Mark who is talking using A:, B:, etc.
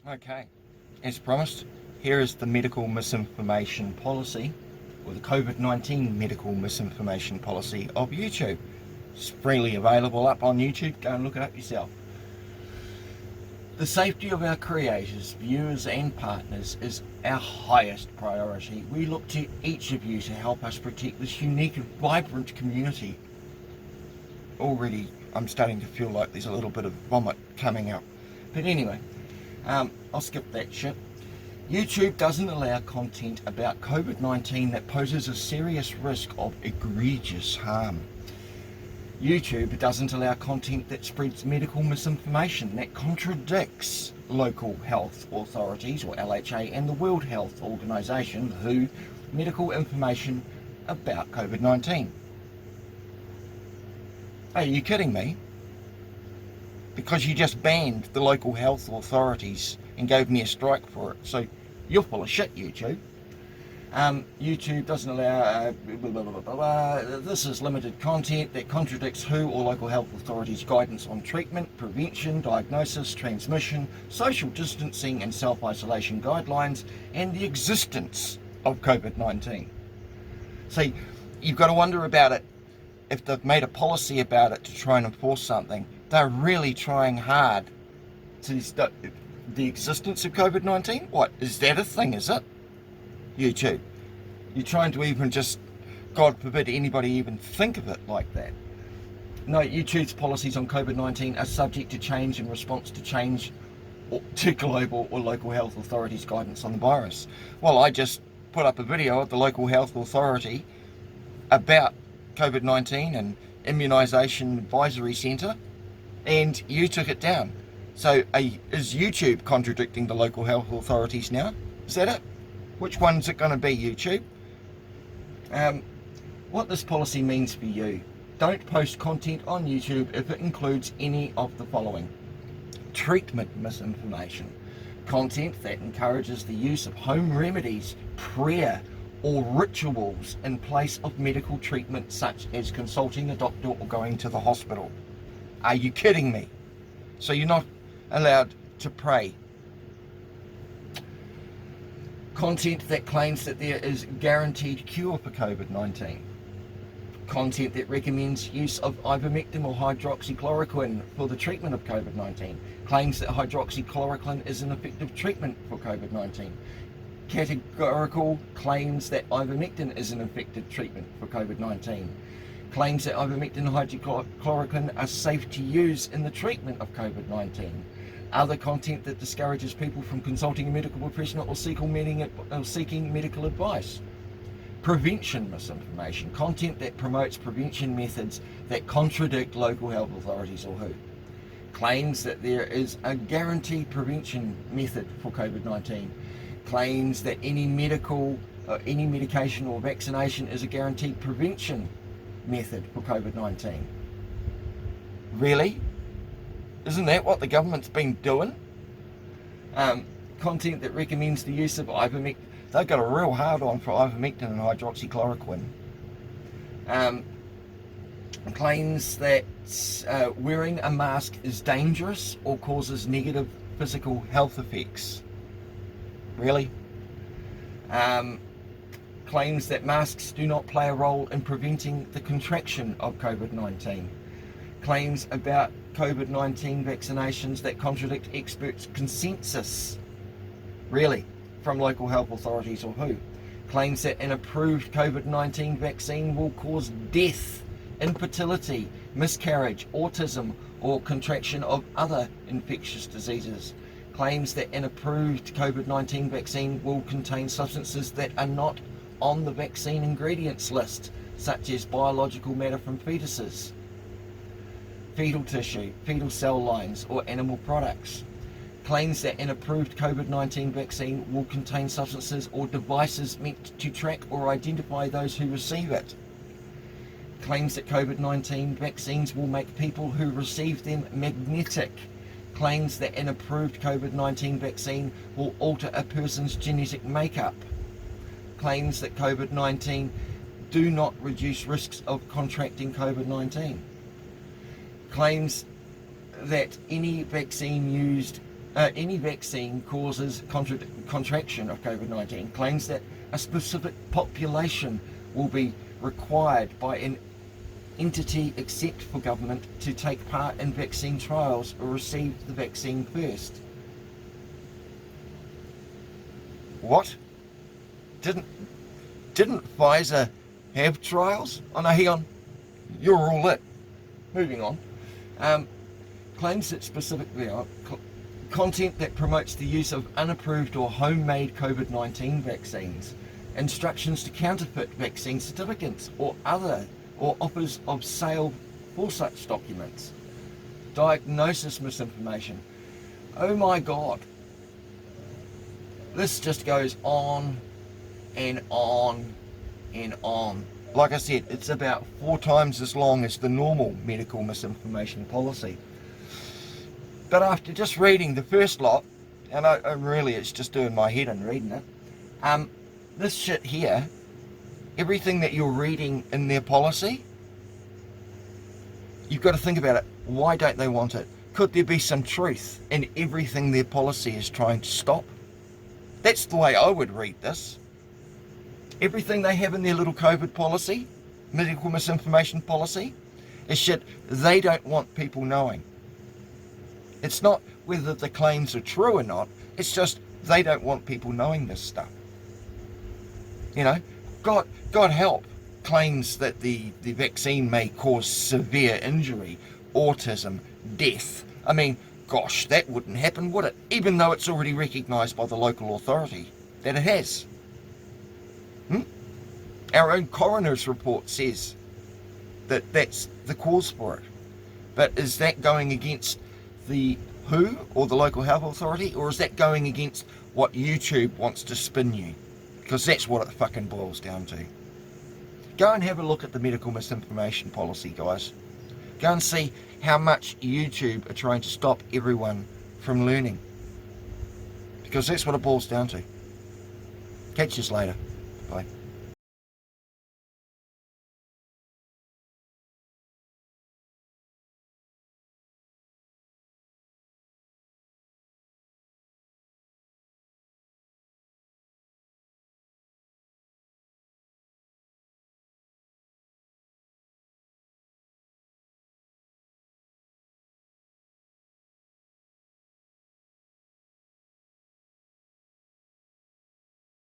A: Okay, as promised, here is the medical misinformation policy, or the COVID-19 medical misinformation policy of YouTube. It's freely available up on YouTube, go and look it up yourself. The safety of our creators, viewers and partners is our highest priority. We look to each of you to help us protect this unique and vibrant community. Already I'm starting to feel like there's a little bit of vomit coming out. But anyway, I'll skip that shit. YouTube doesn't allow content about COVID-19 that poses a serious risk of egregious harm. YouTube doesn't allow content that spreads medical misinformation that contradicts local health authorities, or LHA, and the World Health Organization, WHO, medical information about COVID-19. Are you kidding me? Because you just banned the local health authorities and gave me a strike for it. So you're full of shit, YouTube. YouTube doesn't allow this is limited content that contradicts WHO or local health authorities' guidance on treatment, prevention, diagnosis, transmission, social distancing and self-isolation guidelines, and the existence of COVID-19. See, you've got to wonder about it. If they've made a policy about it to try and enforce something, they're really trying hard to stop the existence of COVID-19. What, is that a thing, is it? YouTube, you're trying to even just, God forbid anybody even think of it like that. No, YouTube's policies on COVID-19 are subject to change in response to change to global or local health authorities' guidance on the virus. Well, I just put up a video of the local health authority about COVID-19 and Immunisation Advisory Centre, and you took it down. So is YouTube contradicting the local health authorities now? Is that it? Which one's it going to be, YouTube? What this policy means for you: don't post content on YouTube if it includes any of the following: treatment misinformation, content that encourages the use of home remedies, prayer or rituals in place of medical treatment, such as consulting a doctor or going to the hospital. Are you kidding me? So you're not allowed to pray. Content that claims that there is guaranteed cure for COVID-19. Content that recommends use of ivermectin or hydroxychloroquine for the treatment of COVID-19. Claims that hydroxychloroquine is an effective treatment for COVID-19. Categorical claims that ivermectin is an effective treatment for COVID-19. Claims that ivermectin and hydroxychloroquine are safe to use in the treatment of COVID-19. Other content that discourages people from consulting a medical professional or seeking medical advice. Prevention misinformation, content that promotes prevention methods that contradict local health authorities or WHO. Claims that there is a guaranteed prevention method for COVID-19. Claims that any medication or vaccination is a guaranteed prevention method for COVID-19. Really? Isn't that what the government's been doing? Content that recommends the use of ivermectin. They've got a real hard on for ivermectin and hydroxychloroquine. Claims that wearing a mask is dangerous or causes negative physical health effects. Really? Claims that masks do not play a role in preventing the contraction of COVID-19. Claims about COVID-19 vaccinations that contradict experts' consensus, really, from local health authorities or WHO. Claims that an approved COVID-19 vaccine will cause death, infertility, miscarriage, autism, or contraction of other infectious diseases. Claims that an approved COVID-19 vaccine will contain substances that are not on the vaccine ingredients list, such as biological matter from fetuses, fetal tissue, fetal cell lines, or animal products. Claims that an approved COVID-19 vaccine will contain substances or devices meant to track or identify those who receive it. Claims that COVID-19 vaccines will make people who receive them magnetic. Claims that an approved COVID-19 vaccine will alter a person's genetic makeup. Claims that COVID-19 do not reduce risks of contracting COVID-19. Claims that any vaccine causes contraction of COVID-19. Claims that a specific population will be required by an entity except for government to take part in vaccine trials or receive the vaccine first. What? Didn't Pfizer have trials? Oh no, hang on. You're all lit. Moving on. Claims that specifically content that promotes the use of unapproved or homemade COVID-19 vaccines, instructions to counterfeit vaccine certificates or offers of sale for such documents, diagnosis misinformation. Oh my God. This just goes on and on and on. Like I said, it's about 4 times as long as the normal medical misinformation policy. But after just reading the first lot, and I really, it's just doing my head in reading it, this shit here, everything that you're reading in their policy, you've got to think about it. Why don't they want it? Could there be some truth in everything their policy is trying to stop? That's the way I would read this. Everything they have in their little COVID policy, medical misinformation policy, is shit they don't want people knowing. It's not whether the claims are true or not, it's just they don't want people knowing this stuff. You know, God help claims that the vaccine may cause severe injury, autism, death. I mean, gosh, that wouldn't happen, would it? Even though it's already recognised by the local authority that it has. Our own coroner's report says that that's the cause for it. But is that going against the WHO or the local health authority, or is that going against what YouTube wants to spin you? Because that's what it fucking boils down to. Go and have a look at the medical misinformation policy, guys. Go and see how much YouTube are trying to stop everyone from learning. Because that's what it boils down to. Catch you later. Bye.